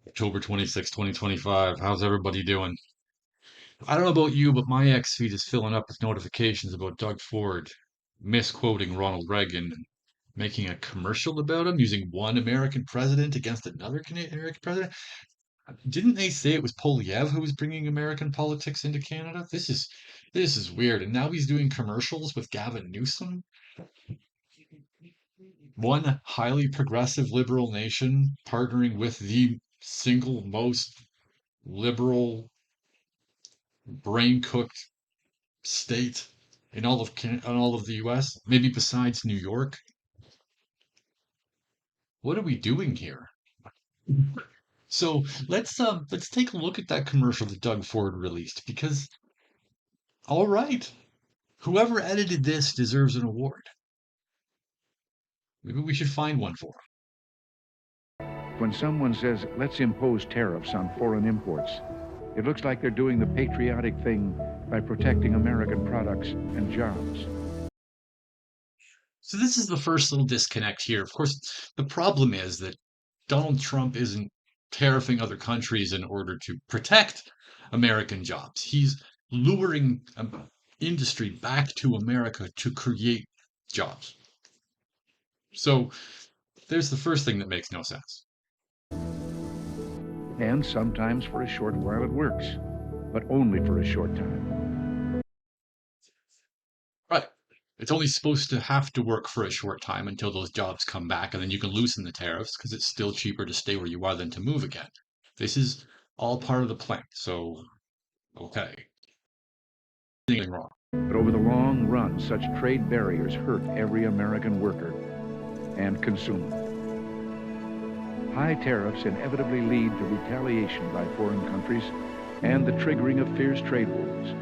October 26, 2025. How's everybody doing? I don't know about you, but my X feed is filling up with notifications about Doug Ford misquoting Ronald Reagan and making a commercial about him using one American president against another Canadian American president. Didn't they say it was Polyev who was bringing American politics into Canada? This is weird. And now he's doing commercials with Gavin Newsome, one highly progressive liberal nation partnering with the single most liberal brain cooked state in all of the US, maybe besides New York. What are we doing here? So let's take a look at that commercial that Doug Ford released because all right, whoever edited this deserves an award. Maybe we should find one for When someone says, let's impose tariffs on foreign imports, it looks like they're doing the patriotic thing by protecting American products and jobs. So this is the first little disconnect here. Of course, the problem is that Donald Trump isn't tariffing other countries in order to protect American jobs. He's luring industry back to America to create jobs. So there's the first thing that makes no sense. And sometimes for a short while it works, but only for a short time. Right. It's only supposed to have to work for a short time until those jobs come back, and then you can loosen the tariffs because it's still cheaper to stay where you are than to move again. This is all part of the plan. So, okay. Anything wrong. But over the long run, such trade barriers hurt every American worker and consumer. High tariffs inevitably lead to retaliation by foreign countries and the triggering of fierce trade wars.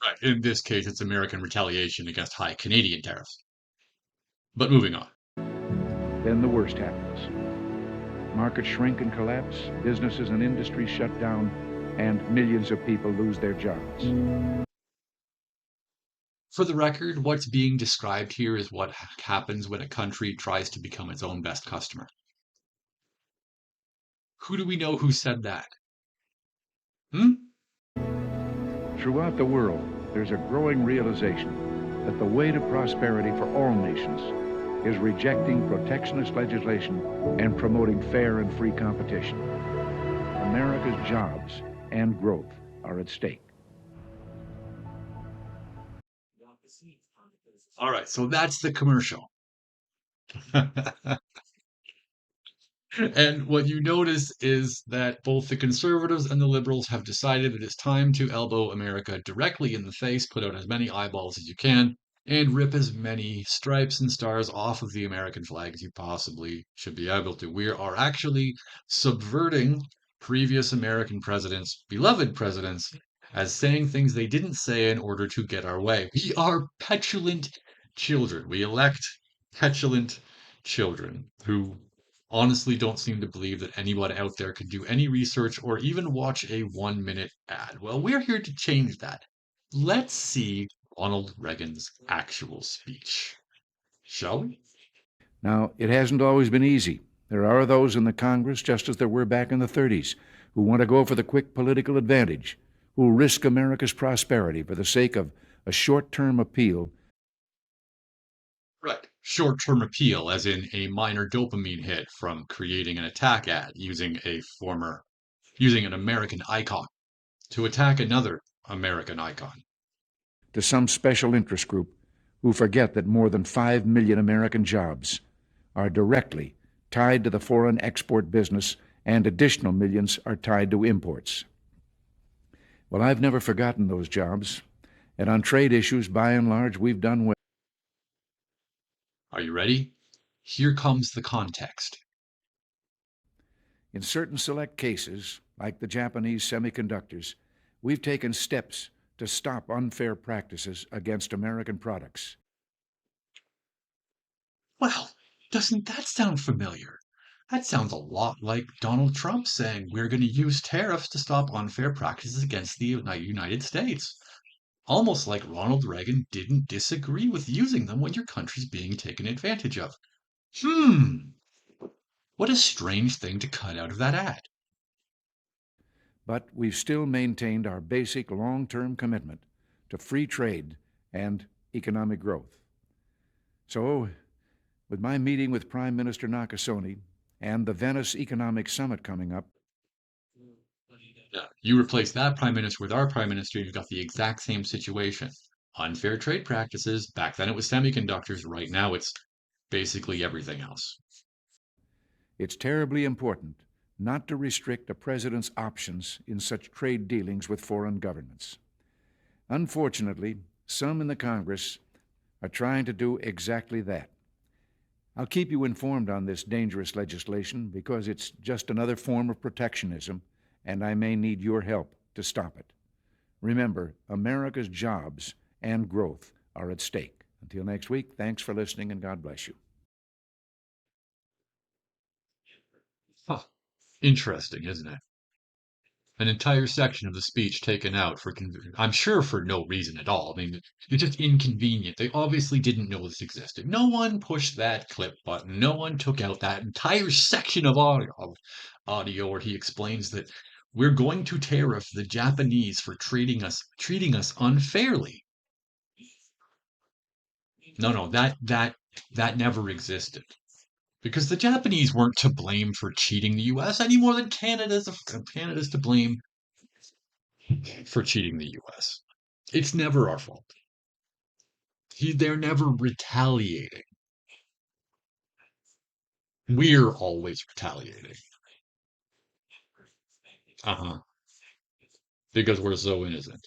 Right. In this case, it's American retaliation against high Canadian tariffs. But moving on. Then the worst happens. Markets shrink and collapse, businesses and industries shut down, and millions of people lose their jobs. For the record, what's being described here is what happens when a country tries to become its own best customer. Who do we know who said that? Throughout the world, there's a growing realization that the way to prosperity for all nations is rejecting protectionist legislation and promoting fair and free competition. America's jobs and growth are at stake. All right, so that's the commercial. And what you notice is that both the conservatives and the liberals have decided that it's time to elbow America directly in the face, put out as many eyeballs as you can, and rip as many stripes and stars off of the American flag as you possibly should be able to. We are actually subverting previous American presidents, beloved presidents, as saying things they didn't say in order to get our way. We are petulant children. We elect petulant children who honestly don't seem to believe that anyone out there could do any research or even watch a 1 minute ad. Well, we're here to change that. Let's see Ronald Reagan's actual speech. Shall we? Now, it hasn't always been easy. There are those in the Congress, just as there were back in the 30s, who want to go for the quick political advantage, who risk America's prosperity for the sake of a short-term appeal. Right. Short-term appeal, as in a minor dopamine hit from creating an attack ad using an American icon to attack another American icon. To some special interest group who forget that more than 5 million American jobs are directly tied to the foreign export business, and additional millions are tied to imports. Well, I've never forgotten those jobs, and on trade issues, by and large, we've done well. Are you ready? Here comes the context. In certain select cases, like the Japanese semiconductors, we've taken steps to stop unfair practices against American products. Well, doesn't that sound familiar? That sounds a lot like Donald Trump saying we're going to use tariffs to stop unfair practices against the United States. Almost like Ronald Reagan didn't disagree with using them when your country's being taken advantage of. Hmm. What a strange thing to cut out of that ad. But we've still maintained our basic long-term commitment to free trade and economic growth. So, with my meeting with Prime Minister Nakasone and the Venice Economic Summit coming up, Yeah. You replace that prime minister with our prime minister, you've got the exact same situation. Unfair trade practices. Back then it was semiconductors. Right now it's basically everything else. it's terribly important not to restrict a president's options in such trade dealings with foreign governments. Unfortunately, some in the Congress are trying to do exactly that. I'll keep you informed on this dangerous legislation because it's just another form of protectionism, and I may need your help to stop it. Remember, America's jobs and growth are at stake. Until next week, thanks for listening and God bless you. Huh. Interesting, isn't it? An entire section of the speech taken out for, I'm sure for no reason at all. I mean, it's just inconvenient. They obviously didn't know this existed. No one pushed that clip button. No one took out that entire section of audio where he explains that we're going to tariff the Japanese for treating us unfairly. No, that never existed. Because the Japanese weren't to blame for cheating the US any more than Canada's to blame for cheating the US. It's never our fault. They're never retaliating. We're always retaliating. Uh-huh. Because we're so innocent.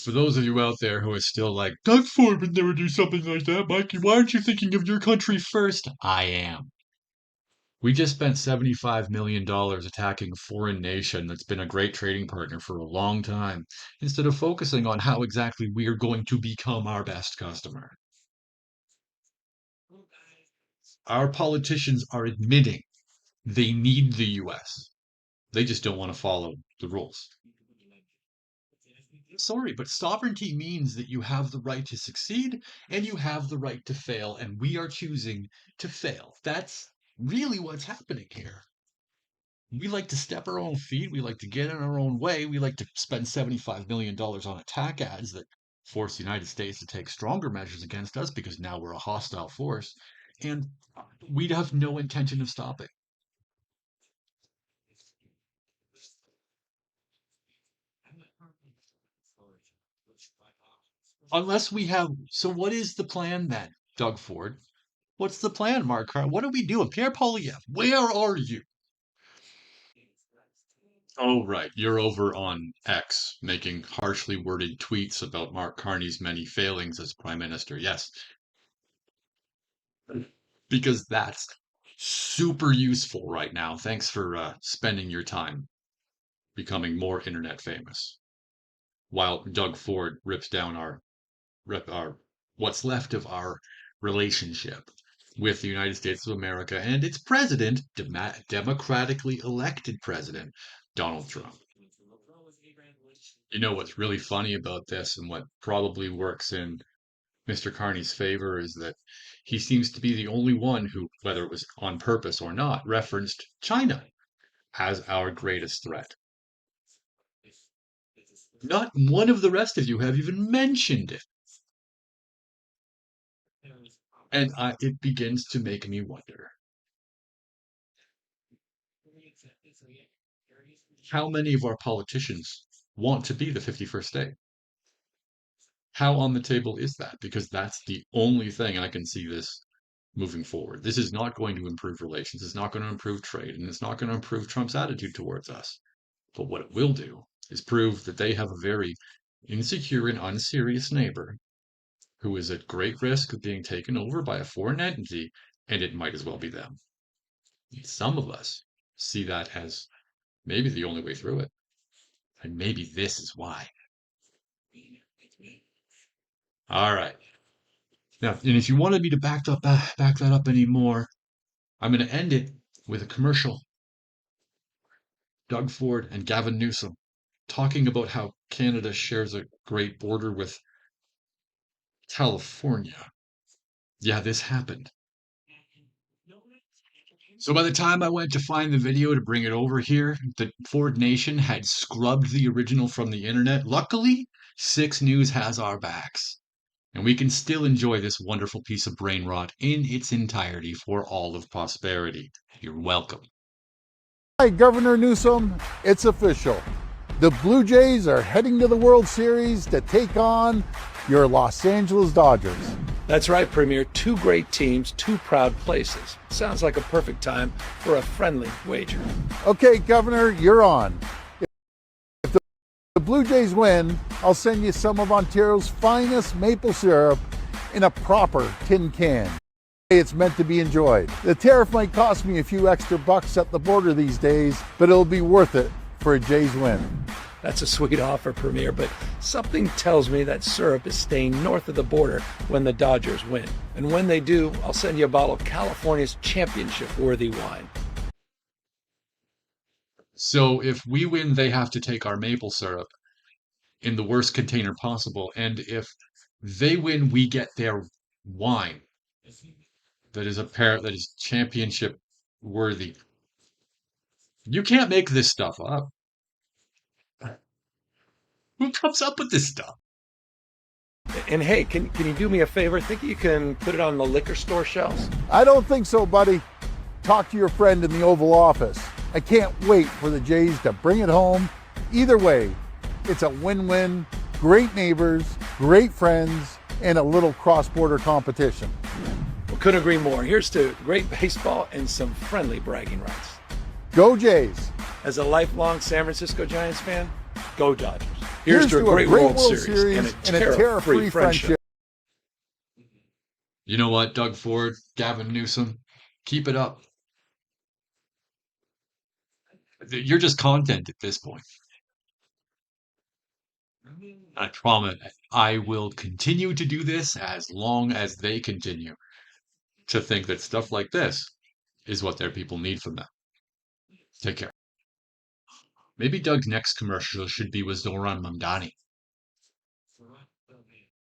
For those of you out there who are still like, Doug Ford would never do something like that, Mikey, why aren't you thinking of your country first? I am. We just spent $75 million attacking a foreign nation that's been a great trading partner for a long time, instead of focusing on how exactly we are going to become our best customer. Our politicians are admitting they need the US. They just don't want to follow the rules. Sorry, but sovereignty means that you have the right to succeed and you have the right to fail, and we are choosing to fail. That's really what's happening here. We like to step our own feet. We like to get in our own way. We like to spend $75 million on attack ads that force the United States to take stronger measures against us because now we're a hostile force. And we'd have no intention of stopping. Unless we have. So, what is the plan then, Doug Ford? What's the plan, Mark Carr? What are we doing? Pierre Poilievre, where are you? Oh, right. You're over on X making harshly worded tweets about Mark Carney's many failings as prime minister. Yes, because that's super useful right now. Thanks for spending your time becoming more internet famous while Doug Ford rips down our what's left of our relationship with the United States of America and its president, democratically elected president, Donald Trump. You know what's really funny about this and what probably works in Mr. Carney's favor is that he seems to be the only one who, whether it was on purpose or not, referenced China as our greatest threat. Not one of the rest of you have even mentioned it. And it begins to make me wonder how many of our politicians want to be the 51st state? How on the table is that? Because that's the only thing I can see this moving forward. This is not going to improve relations. It's not going to improve trade, and it's not going to improve Trump's attitude towards us. But what it will do is prove that they have a very insecure and unserious neighbor who is at great risk of being taken over by a foreign entity, and it might as well be them. Some of us see that as maybe the only way through it, and maybe this is why. All right. Now, and if you wanted me to back that up anymore, I'm going to end it with a commercial. Doug Ford and Gavin Newsome talking about how Canada shares a great border with California. Yeah, this happened. So by the time I went to find the video to bring it over here, the Ford Nation had scrubbed the original from the internet. Luckily, 6 News has our backs, and we can still enjoy this wonderful piece of brain rot in its entirety for all of posterity. You're welcome. Hi, Governor Newsome. It's official. The Blue Jays are heading to the World Series to take on your Los Angeles Dodgers. That's right, Premier. 2 great teams, 2 proud places. Sounds like a perfect time for a friendly wager. Okay, Governor, you're on. If the Blue Jays win, I'll send you some of Ontario's finest maple syrup in a proper tin can. It's meant to be enjoyed. The tariff might cost me a few extra bucks at the border these days, but it'll be worth it for a Jays win. That's a sweet offer, Premier, but something tells me that syrup is staying north of the border when the Dodgers win. And when they do, I'll send you a bottle of California's championship-worthy wine. So if we win, they have to take our maple syrup in the worst container possible. And if they win, we get their wine that is championship worthy. You can't make this stuff up. Who comes up with this stuff? And hey, can you do me a favor? Think you can put it on the liquor store shelves? I don't think so, buddy. Talk to your friend in the Oval Office. I can't wait for the Jays to bring it home. Either way, it's a win-win. Great neighbors, great friends, and a little cross-border competition. Well, couldn't agree more. Here's to great baseball and some friendly bragging rights. Go Jays! As a lifelong San Francisco Giants fan, go Dodgers. Here's to a great World Series and a tariff-free friendship. You know what, Doug Ford, Gavin Newsome, keep it up. You're just content at this point. I promise I will continue to do this as long as they continue to think that stuff like this is what their people need from them. Take care. Maybe Doug's next commercial should be with Zoran Mamdani.